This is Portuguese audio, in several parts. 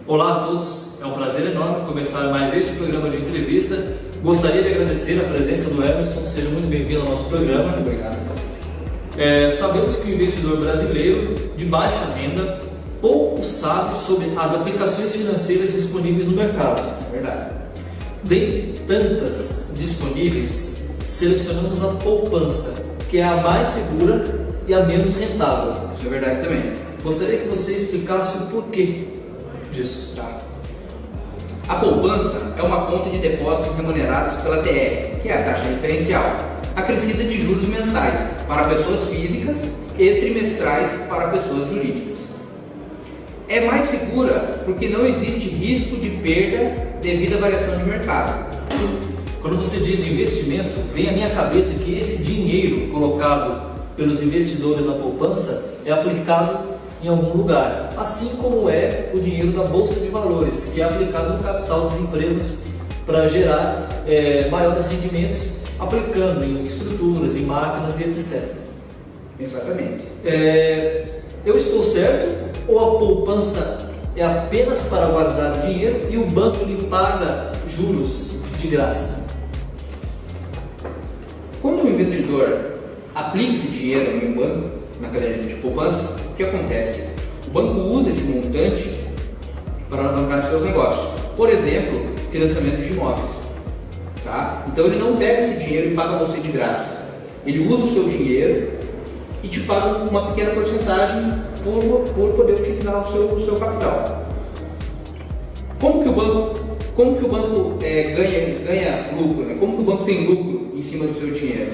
Olá a todos, é um prazer enorme começar mais este programa de entrevista. Gostaria de agradecer a presença do Emerson, seja muito bem-vindo ao nosso programa. Muito obrigado. Sabemos que o investidor brasileiro de baixa renda pouco sabe sobre as aplicações financeiras disponíveis no mercado. É verdade. Dentre tantas disponíveis, selecionamos a poupança, que é a mais segura e a menos rentável. Isso é verdade também. Gostaria que você explicasse o porquê disso. Tá. A poupança é uma conta de depósitos remunerados pela TR, que é a taxa referencial, acrescida de juros mensais para pessoas físicas e trimestrais para pessoas jurídicas. É mais segura porque não existe risco de perda devido à variação de mercado. Quando você diz investimento, vem à minha cabeça que esse dinheiro colocado pelos investidores na poupança é aplicado em algum lugar, assim como é o dinheiro da Bolsa de Valores, que é aplicado no capital das empresas para gerar maiores rendimentos, aplicando em estruturas, em máquinas e etc. Exatamente. Eu estou certo? Ou a poupança é apenas para guardar o dinheiro e o banco lhe paga juros de graça? Quando o investidor aplica esse dinheiro em um banco, na caderneta de poupança, o que acontece? O banco usa esse montante para alavancar os seus negócios. Por exemplo, financiamento de imóveis. Tá? Então ele não pega esse dinheiro e paga você de graça. Ele usa o seu dinheiro e te paga uma pequena porcentagem por poder utilizar o seu capital. Como que o banco ganha lucro? Né? Como que o banco tem lucro em cima do seu dinheiro?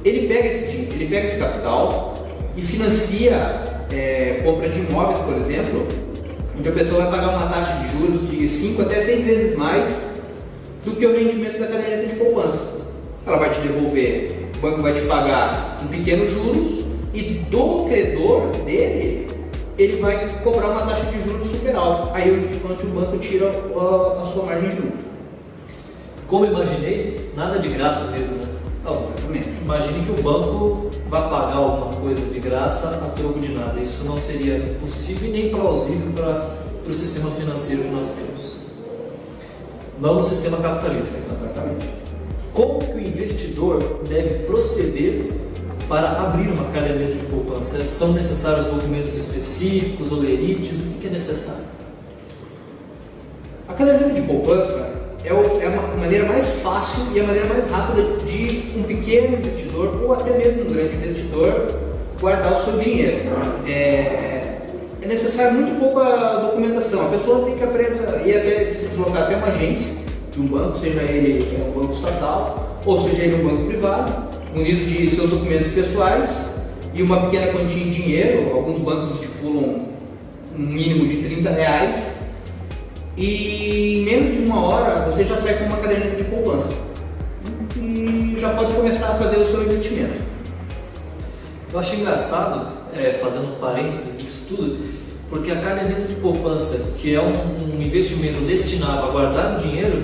Ele pega esse capital e financia compra de imóveis, por exemplo, onde a pessoa vai pagar uma taxa de juros de 5 até 6 vezes mais do que o rendimento da caderneta de poupança. Ela vai te devolver, o banco vai te pagar um pequeno juros e do credor dele, ele vai cobrar uma taxa de juros super alta. Aí onde o banco tira a sua margem de lucro. Como imaginei, nada de graça mesmo, né? Exatamente. Imagine que o banco vai pagar alguma coisa de graça a troco de nada. Isso não seria possível e nem plausível para o sistema financeiro que nós temos. Não no sistema capitalista. Exatamente. Como que o investidor deve proceder para abrir uma caderneta de poupança? São necessários documentos específicos, olerites? O que é necessário? A caderneta de poupança é a maneira mais fácil e a maneira mais rápida de um pequeno investidor ou até mesmo um grande investidor guardar o seu dinheiro. É necessário muito pouca documentação. A pessoa tem que ir até se deslocar até uma agência de um banco, seja ele um banco estatal ou seja ele um banco privado, munido de seus documentos pessoais e uma pequena quantia em dinheiro. Alguns bancos estipulam um mínimo de R$30. E em menos de uma hora você já sai com uma caderneta de poupança e já pode começar a fazer o seu investimento. Eu achei engraçado, fazendo um parênteses disso tudo, porque a caderneta de poupança, que é um investimento destinado a guardar o dinheiro,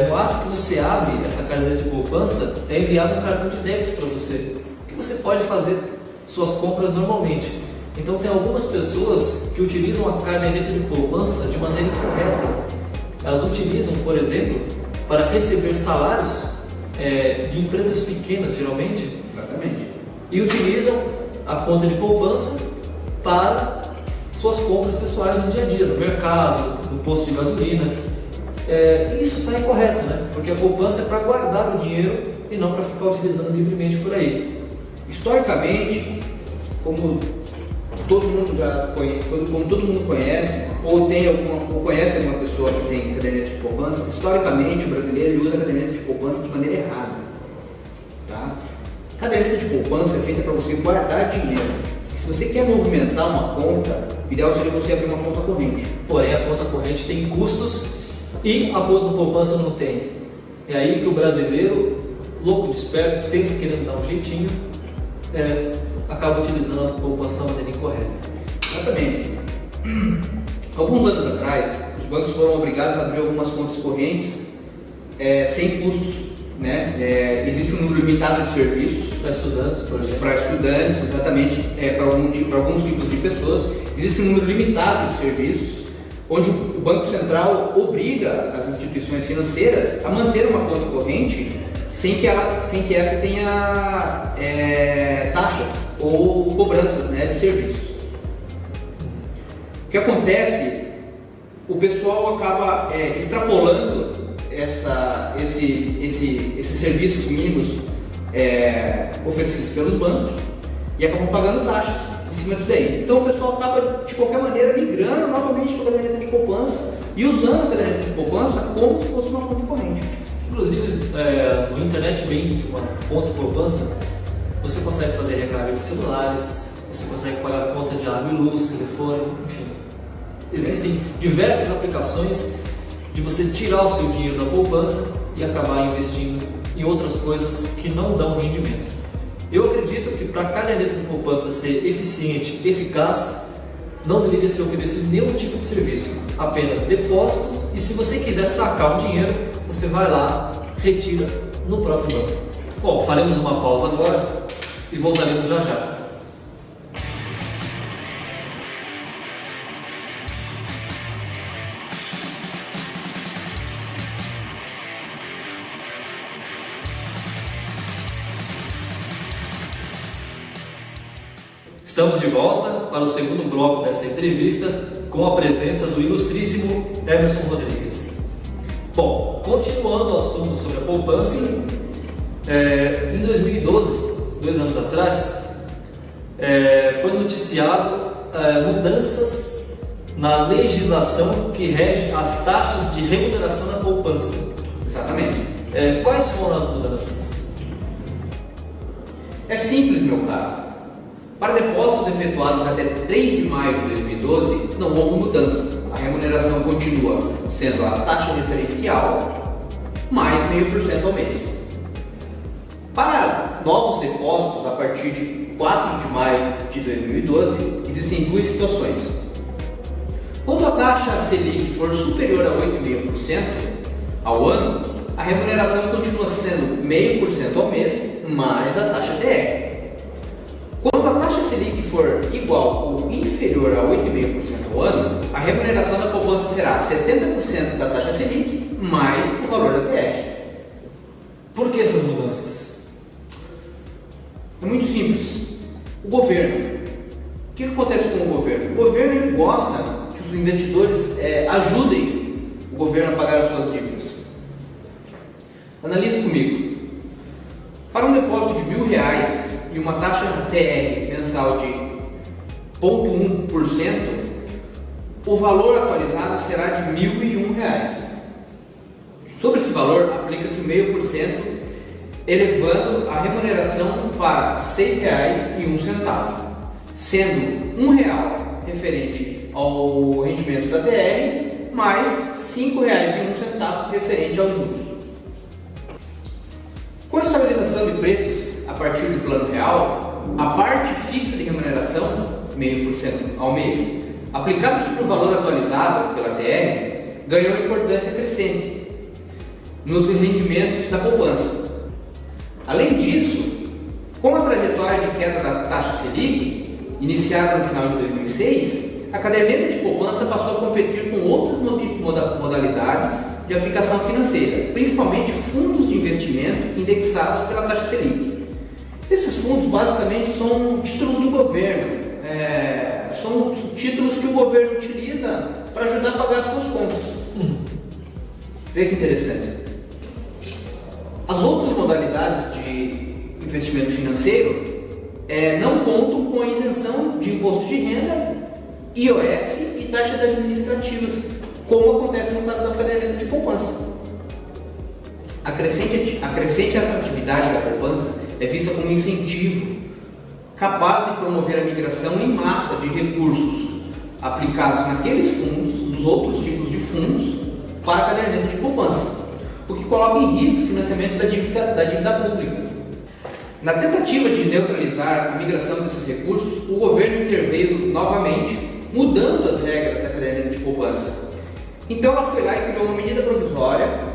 no ato que você abre essa caderneta de poupança, é enviado um cartão de débito para você, que você pode fazer suas compras normalmente. Então tem algumas pessoas que utilizam a caderneta de poupança de maneira incorreta. Elas utilizam, por exemplo, para receber salários de empresas pequenas, geralmente. Exatamente. E utilizam a conta de poupança para suas compras pessoais no dia a dia, no mercado, no posto de gasolina. Isso sai incorreto, né? Porque a poupança é para guardar o dinheiro e não para ficar utilizando livremente por aí. Historicamente, como todo mundo conhece, ou conhece alguma pessoa que tem caderneta de poupança, historicamente o brasileiro usa a caderneta de poupança de maneira errada. Tá? Caderneta de poupança é feita para você guardar dinheiro. Se você quer movimentar uma conta, o ideal seria você abrir uma conta corrente. Porém, a conta corrente tem custos e a conta de poupança não tem. É aí que o brasileiro, louco, desperto, sempre querendo dar um jeitinho, acaba utilizando a poupança da maneira incorreta. Exatamente. Alguns anos atrás, os bancos foram obrigados a abrir algumas contas correntes sem custos. Né? Existe um número limitado de serviços para estudantes, por exemplo. Para estudantes, exatamente, para alguns tipos de pessoas. Existe um número limitado de serviços onde o Banco Central obriga as instituições financeiras a manter uma conta corrente sem que essa tenha taxas ou cobranças, né, de serviços. O que acontece? O pessoal acaba extrapolando esses serviços mínimos oferecidos pelos bancos e acabam pagando taxas em cima disso daí. Então o pessoal acaba, de qualquer maneira, migrando novamente para a caderneta de poupança e usando a caderneta de poupança como se fosse uma conta corrente. Inclusive, no Internet Banking, uma conta de poupança, você consegue fazer recarga de celulares, você consegue pagar conta de água e luz, telefone, enfim. Existem diversas aplicações de você tirar o seu dinheiro da poupança e acabar investindo em outras coisas que não dão rendimento. Eu acredito que para a caderneta de poupança ser eficiente, eficaz, não deveria ser oferecido nenhum tipo de serviço, apenas depósitos, e se você quiser sacar o dinheiro, você vai lá, retira no próprio banco. Bom, faremos uma pausa agora e voltaremos já já. Estamos de volta para o segundo bloco dessa entrevista com a presença do ilustríssimo Emerson Rodrigues. Bom, continuando o assunto sobre a poupança, em 2012, 2 anos atrás, foi noticiado mudanças na legislação que rege as taxas de remuneração da poupança. Exatamente. Quais foram as mudanças? É simples, meu caro. Para depósitos efetuados até 3 de maio de 2012, não houve mudança. A remuneração continua sendo a taxa referencial mais 0,5% ao mês. Para novos depósitos a partir de 4 de maio de 2012, existem duas situações. Quando a taxa Selic for superior a 8,5% ao ano, a remuneração continua sendo 0,5% ao mês mais a taxa TR. Quando a taxa Selic for igual ou inferior a 8,5% ao ano, a remuneração da poupança será 70% da taxa Selic mais o valor da TR. Por que essas mudanças? É muito simples. O governo. O que acontece com o governo? O governo ele gosta que os investidores ajudem o governo a pagar as suas dívidas. Analise comigo. Para um depósito de R$1.000 e uma taxa TR mensal de 0,1%, o valor atualizado será de R$1.001. Sobre esse valor, aplica-se 0,5%, elevando a remuneração para R$6,01, sendo R$1 referente ao rendimento da TR, mais R$5,01 referente aos juros. Com a estabilização de preços a partir do plano real, a parte fixa de remuneração, 0,5% ao mês, aplicado sobre o valor atualizado pela TR, ganhou importância crescente nos rendimentos da poupança. Além disso, com a trajetória de queda da taxa Selic, iniciada no final de 2006, a caderneta de poupança passou a competir com outras modalidades de aplicação financeira, principalmente fundos de investimento indexados pela taxa Selic. Esses fundos basicamente são títulos do governo, são títulos que o governo utiliza para ajudar a pagar as suas contas. Veja que interessante. As outras modalidades de investimento financeiro não contam com a isenção de imposto de renda, IOF e taxas administrativas, como acontece no caso da caderneta de poupança. A crescente atratividade da poupança é vista como um incentivo capaz de promover a migração em massa de recursos aplicados naqueles fundos, nos outros tipos de fundos, para a caderneta de poupança, o que coloca em risco o financiamento da dívida pública. Na tentativa de neutralizar a migração desses recursos, o governo interveio novamente, mudando as regras da caderneta de poupança. Então ela foi lá e criou uma medida provisória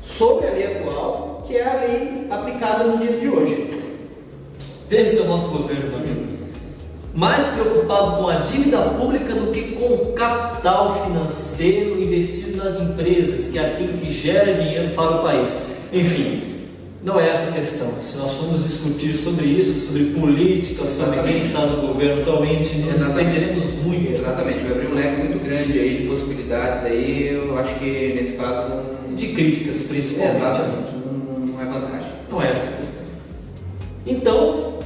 sobre a lei atual, que é a lei aplicada nos dias de hoje. Esse é o nosso governo, meu amigo. Mais preocupado com a dívida pública do que com capital financeiro investido nas empresas, que é aquilo que gera dinheiro para o país. Enfim, não é essa a questão. Se nós formos discutir sobre isso, sobre política, sobre quem está no governo atualmente, nós estenderemos muito. Exatamente, vai abrir um leque muito grande aí de possibilidades aí, eu acho que nesse caso de críticas, principalmente. Exatamente, não é vantagem. Não é essa a questão. Então,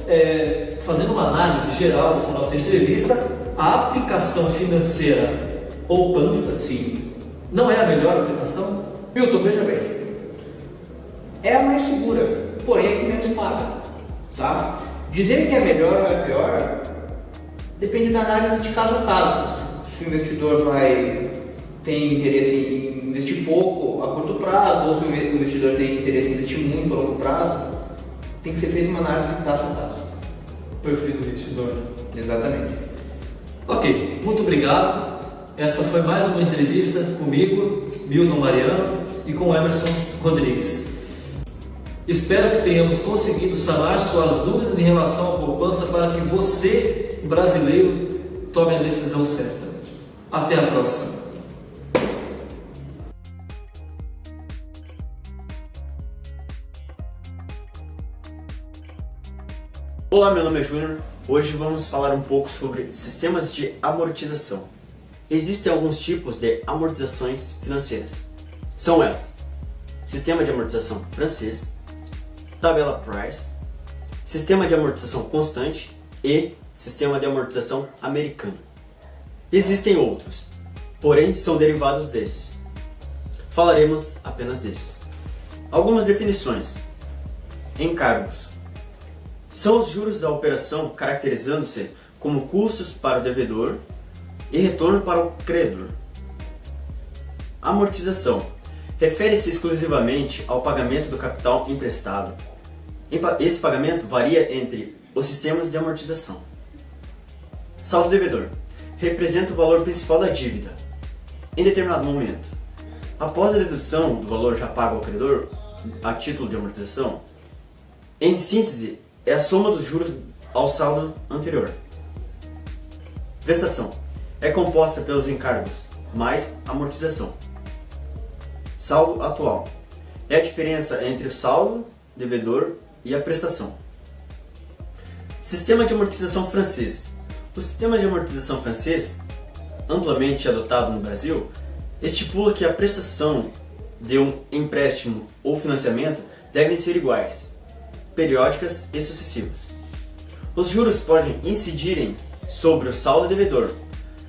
fazendo uma análise geral dessa nossa entrevista, a aplicação financeira poupança, sim, não é a melhor aplicação? Milton, veja bem, é a mais segura, porém é que menos paga, tá? Dizer que é melhor ou é pior depende da análise de caso a caso. Se o investidor tem interesse em investir pouco a curto prazo, ou se o investidor tem interesse em investir muito a longo prazo, tem que ser feita uma análise de caso a caso. Perfil do investidor, né? Exatamente. Ok, muito obrigado. Essa foi mais uma entrevista comigo, Milton Mariano, e com Emerson Rodrigues. Espero que tenhamos conseguido sanar suas dúvidas em relação à poupança para que você, brasileiro, tome a decisão certa. Até a próxima. Olá, meu nome é Júnior. Hoje vamos falar um pouco sobre sistemas de amortização. Existem alguns tipos de amortizações financeiras. São elas: sistema de amortização francês, tabela Price, sistema de amortização constante e sistema de amortização americano. Existem outros, porém são derivados desses. Falaremos apenas desses. Algumas definições: encargos são os juros da operação caracterizando-se como custos para o devedor e retorno para o credor. Amortização refere-se exclusivamente ao pagamento do capital emprestado. Esse pagamento varia entre os sistemas de amortização. Saldo devedor representa o valor principal da dívida em determinado momento. Após a dedução do valor já pago ao credor a título de amortização, em síntese, é a soma dos juros ao saldo anterior. Prestação é composta pelos encargos mais amortização. Saldo atual é a diferença entre o saldo devedor e a prestação. Sistema de amortização francês. O sistema de amortização francês, amplamente adotado no Brasil, estipula que a prestação de um empréstimo ou financiamento devem ser iguais, periódicas e sucessivas. Os juros podem incidirem sobre o saldo devedor.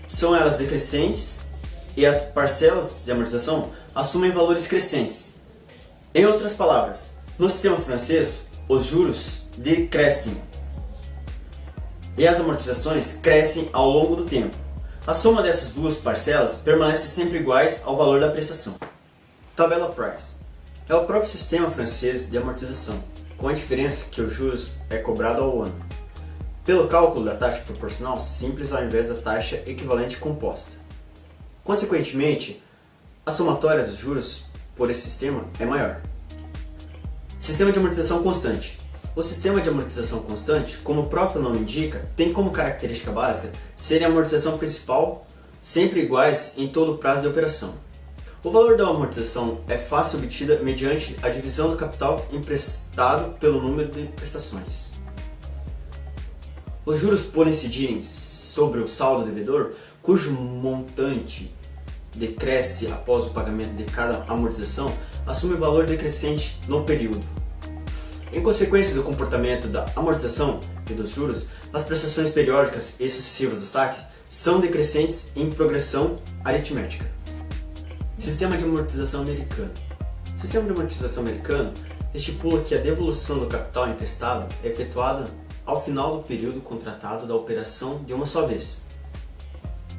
São elas decrescentes e as parcelas de amortização assumem valores crescentes. Em outras palavras, no sistema francês, os juros decrescem e as amortizações crescem ao longo do tempo. A soma dessas duas parcelas permanece sempre iguais ao valor da prestação. Tabela Price é o próprio sistema francês de amortização, com a diferença que os juros é cobrado ao ano, pelo cálculo da taxa proporcional simples ao invés da taxa equivalente composta. Consequentemente, a somatória dos juros por esse sistema é maior. Sistema de amortização constante. O sistema de amortização constante, como o próprio nome indica, tem como característica básica ser a amortização principal sempre iguais em todo o prazo de operação. O valor da amortização é fácil obtida mediante a divisão do capital emprestado pelo número de prestações. Os juros podem incidirem sobre o saldo devedor, cujo montante decresce após o pagamento de cada amortização, assume valor decrescente no período. Em consequência do comportamento da amortização e dos juros, as prestações periódicas e sucessivas do saque são decrescentes em progressão aritmética. Sistema de amortização americano. O sistema de amortização americano estipula que a devolução do capital emprestado é efetuada ao final do período contratado da operação de uma só vez.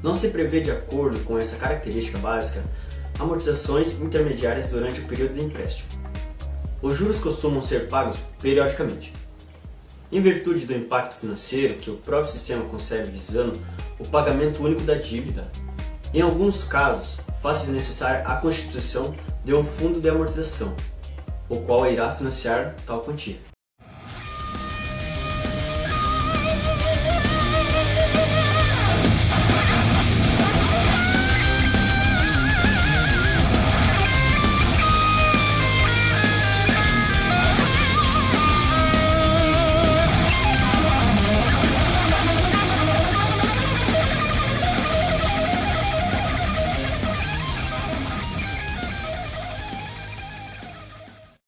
Não se prevê, de acordo com essa característica básica, amortizações intermediárias durante o período de empréstimo. Os juros costumam ser pagos periodicamente. Em virtude do impacto financeiro que o próprio sistema concebe visando o pagamento único da dívida, em alguns casos, faz-se necessária a constituição de um fundo de amortização, o qual irá financiar tal quantia.